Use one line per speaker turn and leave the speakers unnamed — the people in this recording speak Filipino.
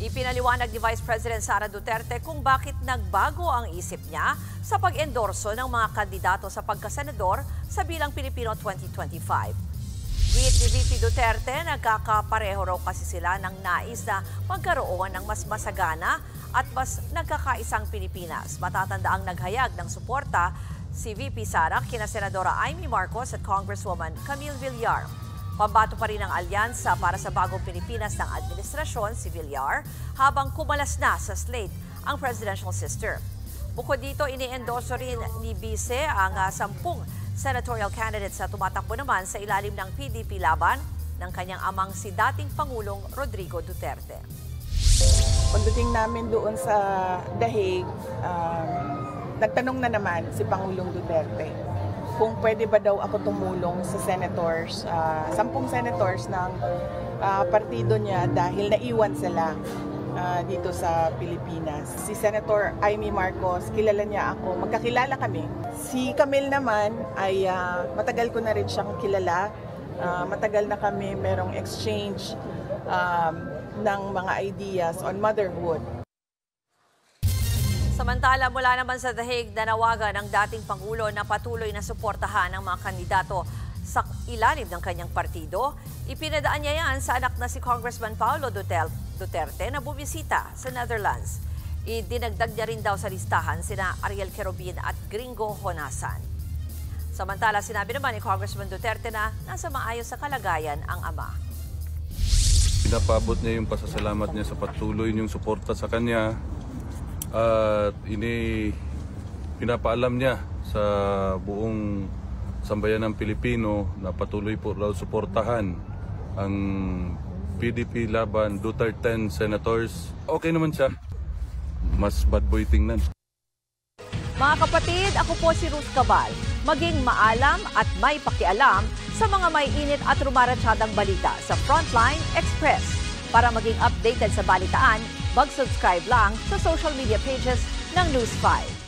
Ipinaliwanag ni Vice President Sara Duterte kung bakit nagbago ang isip niya sa pag-endorso ng mga kandidato sa pagkasenador sa Bilang Pilipino 2025. With ni VP Duterte, nagkakapareho raw kasi sila ng nais na magkaroon ng mas masagana at mas nagkakaisang Pilipinas. Matatanda ang naghayag ng suporta si VP Sara kina Senadora Amy Marcos at Congresswoman Camille Villar. Pambato pa rin ang alyansa para sa bagong Pilipinas ng administrasyon si Villar habang kumalas na sa slate ang presidential sister. Bukod dito, ini-endorso rin ni Vice ang 10 senatorial candidates na tumatakbo naman sa ilalim ng PDP laban ng kanyang amang si dating Pangulong Rodrigo Duterte.
Pagdating namin doon sa dahig, nagtanong na naman si Pangulong Duterte kung pwede ba daw ako tumulong sa senators, 10 senators ng partido niya dahil naiwan sila dito sa Pilipinas. Si Senator Amy Marcos, kilala niya ako, magkakilala kami. Si Camille naman ay matagal ko na rin siyang kilala. Matagal na kami merong exchange ng mga ideas on motherhood.
Samantala, mula naman sa dahig, nanawagan ng dating Pangulo na patuloy na suportahan ang mga kandidato sa ilalim ng kanyang partido. Ipinadaan niya yan sa anak na si Congressman Paulo Duterte na bumisita sa Netherlands. Idinagdag niya rin daw sa listahan sina Ariel Querubin at Gringo Honasan. Samantala, sinabi naman ni Congressman Duterte na nasa maayos sa kalagayan ang ama.
Pinapabot niya yung pasasalamat niya sa patuloy niyong suporta sa kanya at pinapaalam niya sa buong sambayan ng Pilipino na patuloy po raw suportahan ang PDP laban Duterte 10 senators. Okay naman siya. Mas bad boy tingnan.
Mga kapatid, ako po si Ruth Cabal. Maging maalam at may pakialam sa mga may init at rumaratsadang balita sa Frontline Express. Para maging updated sa balitaan, mag-subscribe lang sa social media pages ng News 5.